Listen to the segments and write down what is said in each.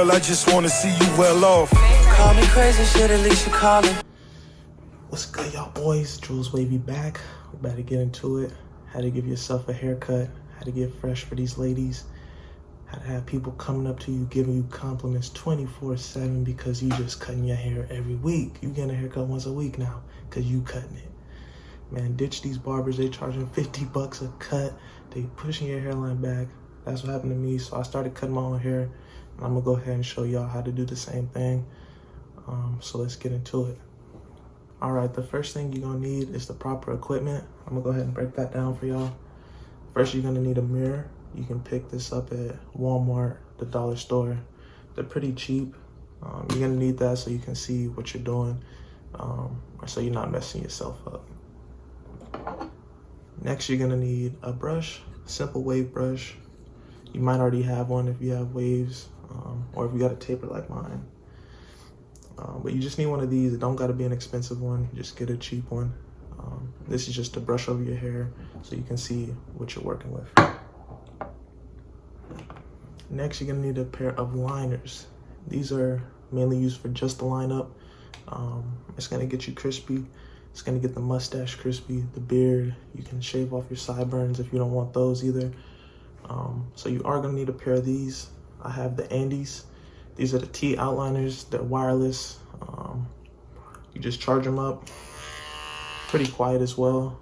girl, I just wanna see you well off. Call me crazy, shit, at least you call it. What's good, y'all boys? Jules Wavy back. We better get into it. Had to give yourself a haircut. Had to get fresh for these ladies. Had to have people coming up to you, giving you compliments 24/7 because you just cutting your hair every week. You getting a haircut once a week now because you cutting it. Man, ditch these barbers. They charging 50 bucks a cut. They pushing your hairline back. That's what happened to me. So I started cutting my own hair. And I'm gonna go ahead and show y'all how to do the same thing. So let's get into it. All right, the first thing you're gonna need is the proper equipment. I'm gonna go ahead and break that down for y'all. First, you're gonna need a mirror. You can pick this up at Walmart, the dollar store. They're pretty cheap. You're gonna need that so you can see what you're doing, or so you're not messing yourself up. Next, you're gonna need a brush, simple wave brush. You might already have one if you have waves, or if you got a taper like mine. But you just need one of these. It don't gotta be an expensive one. Just get a cheap one. This is just to brush over your hair so you can see what you're working with. Next, you're gonna need a pair of liners. These are mainly used for just the lineup. It's gonna get you crispy. It's gonna get the mustache crispy, the beard. You can shave off your sideburns if you don't want those either. So you are gonna need a pair of these. I have the Andes. These are the T outliners. They're wireless. You just charge them up. Pretty quiet as well.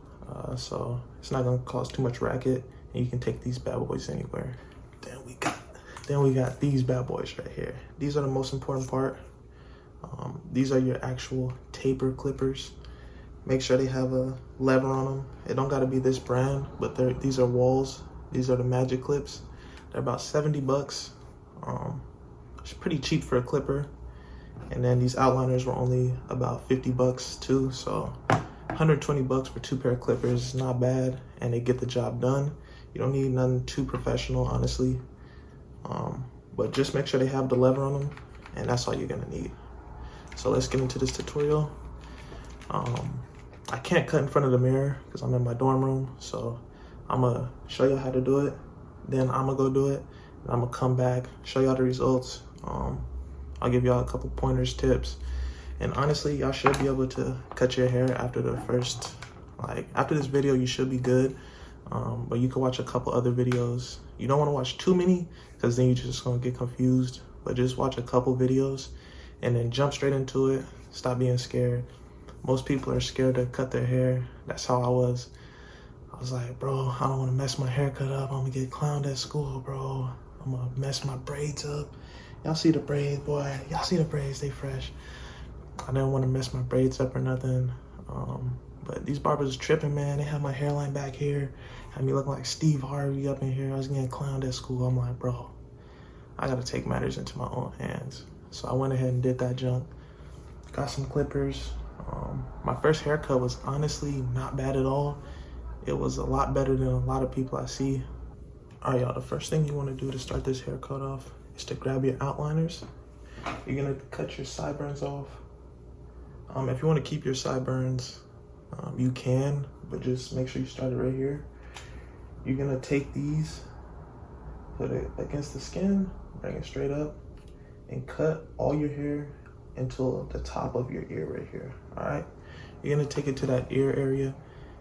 So it's not gonna cause too much racket, and you can take these bad boys anywhere. Then we got these bad boys right here. These are the most important part. These are your actual taper clippers. Make sure they have a lever on them. It don't gotta be this brand, but these are Walls. These are the Magic Clips. They're about 70 bucks. It's pretty cheap for a clipper. And then these outliners were only about 50 bucks too. So 120 bucks for 2 pair of clippers is not bad, and they get the job done. You don't need nothing too professional, honestly. But just make sure they have the lever on them, and that's all you're gonna need. So let's get into this tutorial. I can't cut in front of the mirror because I'm in my dorm room, so I'm gonna show you how to do it, then I'm gonna go do it, and I'm gonna come back, show y'all the results. I'll give y'all a couple pointers, tips, and honestly, y'all should be able to cut your hair after the first, after this video, you should be good. But you can watch a couple other videos. You don't want to watch too many because then you're just gonna get confused, but just watch a couple videos and then jump straight into it. Stop being scared. Most people are scared to cut their hair. That's how I was. I was like, bro, I don't want to mess my haircut up. I'm gonna get clowned at school, bro. I'm gonna mess my braids up. Y'all see the braids, boy. Y'all see the braids, they fresh. I didn't want to mess my braids up or nothing. But these barbers are tripping, man. They have my hairline back here. Had me looking like Steve Harvey up in here. I was getting clowned at school. I'm like, bro, I gotta take matters into my own hands. So I went ahead and did that junk. Got some clippers. My first haircut was honestly not bad at all. It was a lot better than a lot of people I see. All right, y'all, the first thing you wanna do to start this haircut off is to grab your outliners. You're gonna cut your sideburns off. If you wanna keep your sideburns, you can, but just make sure you start it right here. You're gonna take these, put it against the skin, bring it straight up, and cut all your hair until the top of your ear right here, all right? You're gonna take it to that ear area.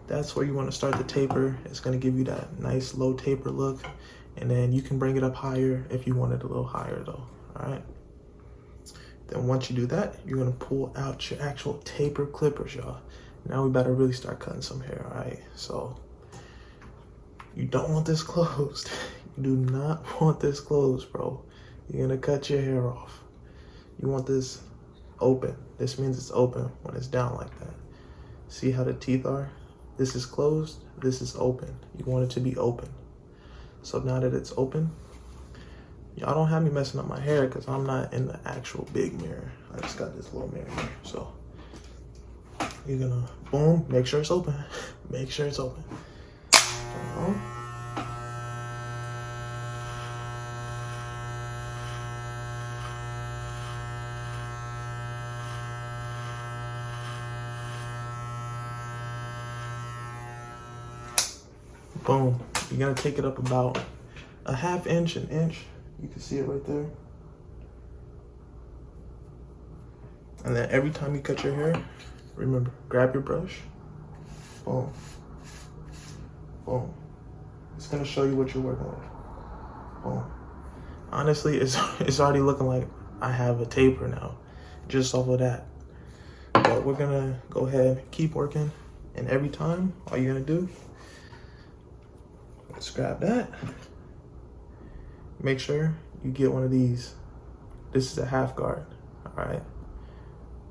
That's where you wanna start the taper. It's gonna give you that nice low taper look, and then you can bring it up higher if you want it a little higher though, all right? Then once you do that, you're gonna pull out your actual taper clippers, y'all. Now we better really start cutting some hair, all right? So you don't want this closed. You do not want this closed, bro. You're gonna cut your hair off. You want this open. This means it's open when it's down like that. See how the teeth are? This is closed, this is open. You want it to be open. So now that it's open, y'all don't have me messing up my hair because I'm not in the actual big mirror. I just got this little mirror here, so. You're gonna, boom, make sure it's open. Make sure it's open. Boom. You're gonna take it up about a half inch, an inch. You can see it right there. And then every time you cut your hair, remember, grab your brush. Boom. Boom. It's gonna show you what you're working with. Boom. Honestly, it's already looking like I have a taper now, just off of that. But we're gonna go ahead and keep working. And every time, all you're gonna do is grab that. Make sure you get one of these. This is a half guard, all right?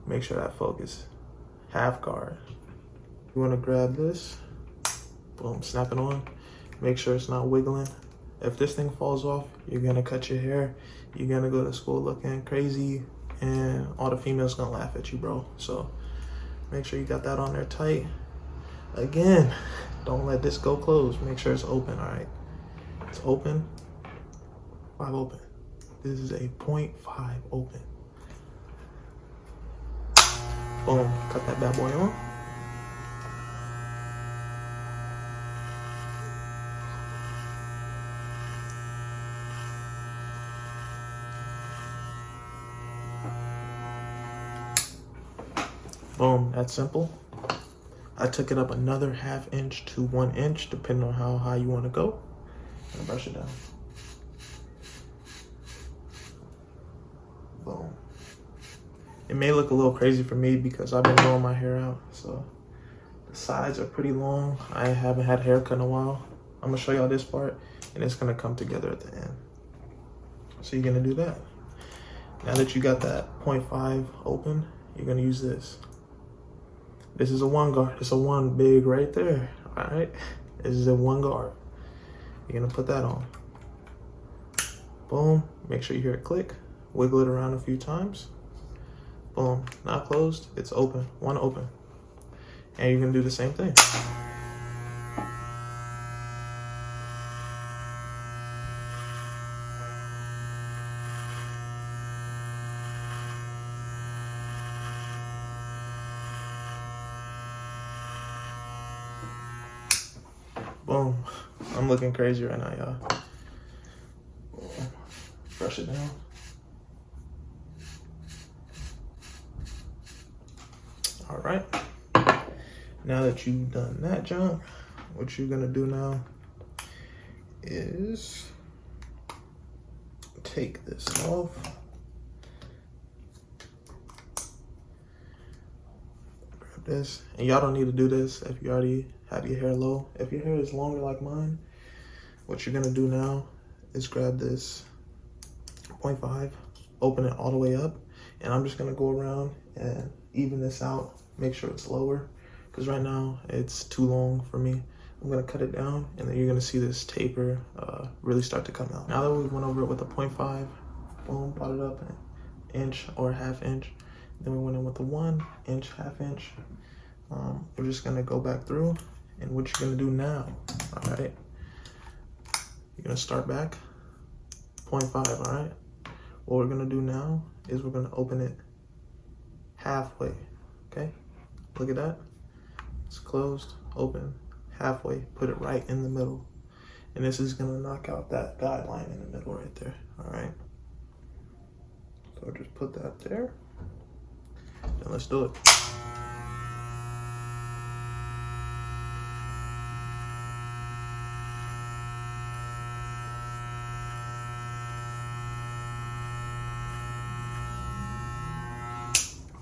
Make sure that focus. Half guard. You wanna grab this, boom, snap it on. Make sure it's not wiggling. If this thing falls off, you're gonna cut your hair. You're gonna go to school looking crazy and all the females gonna laugh at you, bro. So make sure you got that on there tight. Again, don't let this go closed. Make sure it's open, all right? It's open, 5 open. This is a 0.5 open. Boom, cut that bad boy on. Boom, that's simple. I took it up another 1/2 inch to 1 inch, depending on how high you want to go. And brush it down. Boom. It may look a little crazy for me because I've been growing my hair out, so the sides are pretty long. I haven't had a haircut in a while. I'm gonna show y'all this part, and it's gonna come together at the end. So you're gonna do that. Now that you got that 0.5 open, you're gonna use this. This is a 1 guard. It's a 1 big right there. All right. This is a 1 guard. You're gonna put that on. Boom. Make sure you hear it click. Wiggle it around a few times. Boom. Not closed. It's open. 1 open. And you're gonna do the same thing. Boom. I'm looking crazy right now, y'all. Brush it down. All right. Now that you've done that jump, what you're gonna do now is take this off. Grab this. And y'all don't need to do this if you already have your hair low. If your hair is longer like mine, what you're gonna do now is grab this 0.5, open it all the way up, and I'm just gonna go around and even this out, make sure it's lower, because right now it's too long for me. I'm gonna cut it down, and then you're gonna see this taper really start to come out. Now that we went over it with the 0.5, boom, brought it up an inch or 1/2 inch, then we went in with the 1 inch, 1/2 inch. We're just gonna go back through. And what you're gonna do now, all right? You're gonna start back, 0.5, all right? What we're gonna do now is we're gonna open it halfway, okay? Look at that. It's closed, open, halfway. Put it right in the middle. And this is gonna knock out that guideline in the middle right there, all right? So just put that there, and let's do it.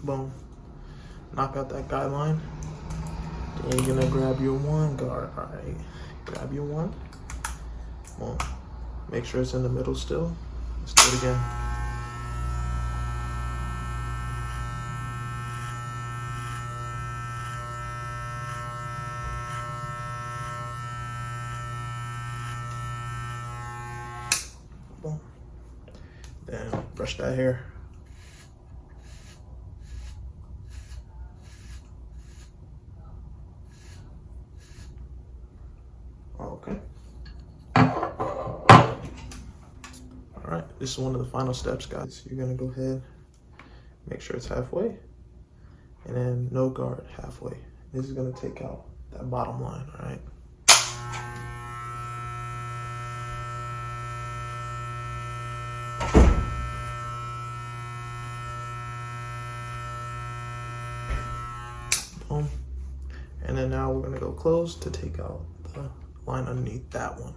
Boom. Knock out that guideline. Then you're gonna grab your 1 guard. All right. Grab your 1. Boom. Make sure it's in the middle still. Let's do it again. Boom. Then brush that hair. Okay. All right, this is one of the final steps, guys. You're gonna go ahead, make sure it's halfway, and then no guard halfway. This is gonna take out that bottom line, all right? then now we're gonna go close to take out the line underneath that one.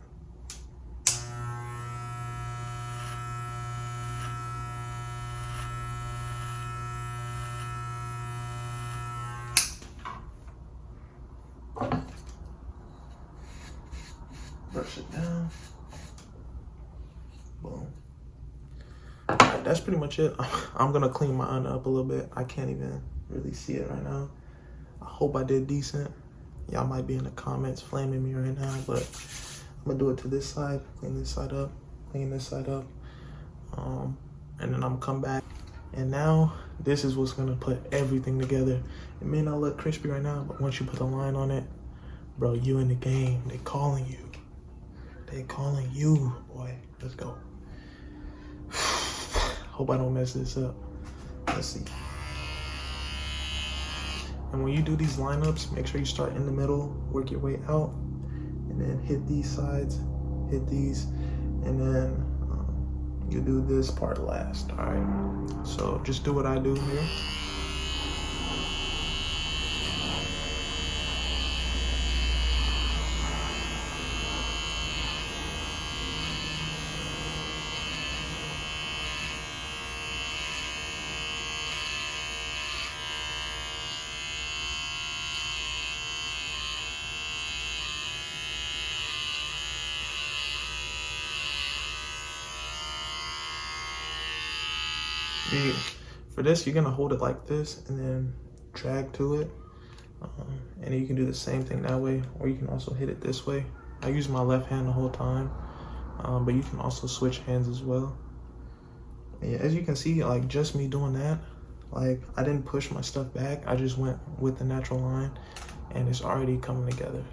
Brush it down. Boom. Alright, that's pretty much it. I'm gonna clean my eye up a little bit. I can't even really see it right now. I hope I did decent. Y'all might be in the comments flaming me right now, but I'm gonna do it to this side, clean this side up, clean this side up, and then I'm gonna come back. And now this is what's gonna put everything together. It may not look crispy right now, but once you put a line on it, bro, you in the game. They calling you. They calling you, boy. Let's go. Hope I don't mess this up. Let's see. And when you do these lineups, make sure you start in the middle, work your way out, and then hit these sides, hit these, and then you do this part last, all right? So just do what I do here. For this, you're gonna hold it like this and then drag to it. And you can do the same thing that way, or you can also hit it this way. I use my left hand the whole time, but you can also switch hands as well. And as you can see, like just me doing that, like I didn't push my stuff back. I just went with the natural line and it's already coming together.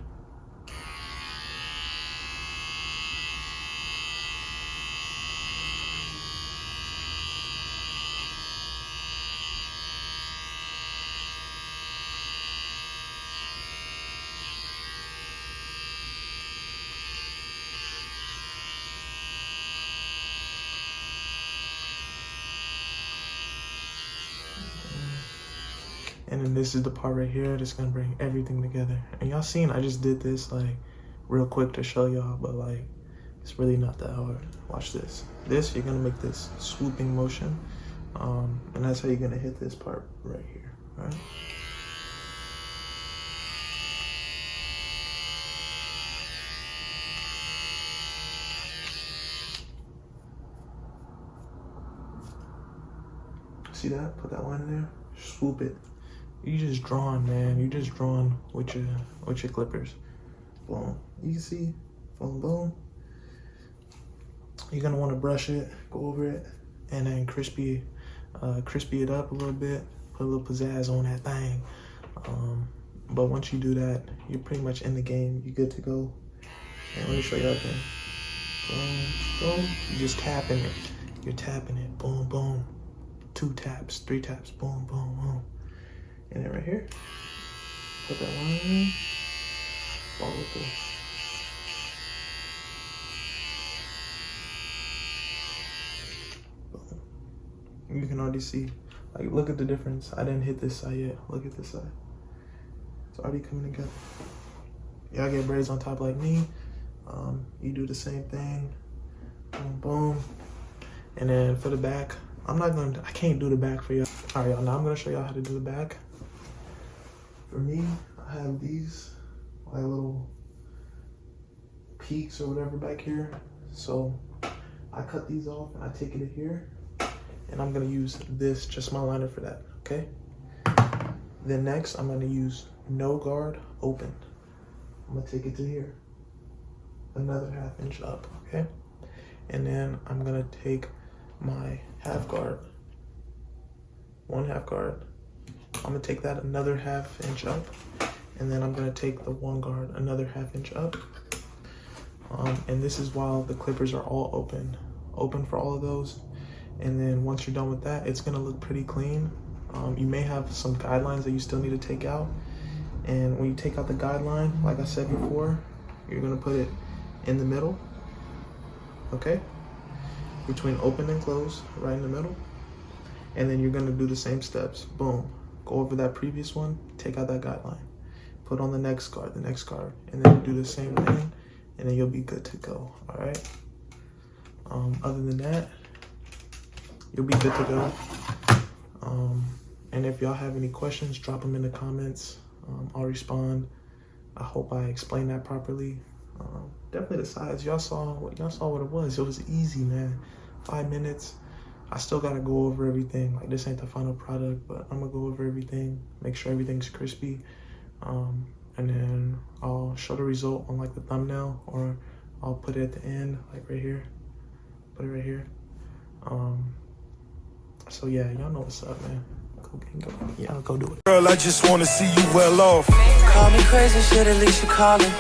And then this is the part right here that's gonna bring everything together. And y'all seen, I just did this like real quick to show y'all, but like, it's really not that hard. Watch this. This, you're gonna make this swooping motion. And that's how you're gonna hit this part right here, all right? See that? Put that one in there, swoop it. You just drawing, man. You just drawing with your clippers. Boom. You can see, boom, boom. You're gonna want to brush it, go over it, and then crispy it up a little bit. Put a little pizzazz on that thing. But once you do that, you're pretty much in the game. You're good to go. And let me show you again. Boom, boom. You're just tapping it. You're tapping it. Boom, boom. 2 taps, 3 taps. Boom, boom, boom. And then right here, put that line in, follow through. You can already see, like, look at the difference. I didn't hit this side yet. Look at this side. It's already coming together. Y'all get braids on top like me. You do the same thing. Boom, boom. And then for the back, I can't do the back for y'all. All right, y'all, now I'm gonna show y'all how to do the back. For me, I have these like little peaks or whatever back here. So I cut these off and I take it here. And I'm gonna use this, just my liner for that, okay? Then next, I'm gonna use no guard open. I'm gonna take it to here. Another 1/2 inch up, okay? And then I'm gonna take my half guard, 1/2 guard. I'm gonna take that another 1/2 inch up, and then I'm gonna take the 1 guard another 1/2 inch up. And this is while the clippers are all open for all of those. And then once you're done with that, it's gonna look pretty clean. You may have some guidelines that you still need to take out. And when you take out the guideline, like I said before, you're gonna put it in the middle, okay? Between open and close, right in the middle. And then you're gonna do the same steps, boom. Go over that previous one, take out that guideline. put on the next card, and then do the same thing, and then you'll be good to go. All right. Other than that, you'll be good to go. And if y'all have any questions, drop them in the comments. I'll respond. I hope I explained that properly. Definitely the size. Y'all saw what it was. It was easy, man. 5 minutes. I still gotta go over everything. Like, this ain't the final product, but I'm gonna go over everything, make sure everything's crispy. And then I'll show the result on like the thumbnail, or I'll put it at the end, like right here. Put it right here. So yeah, y'all know what's up, man. Go do it. Girl, I just wanna see you well off. Call me crazy, shit, at least you calling.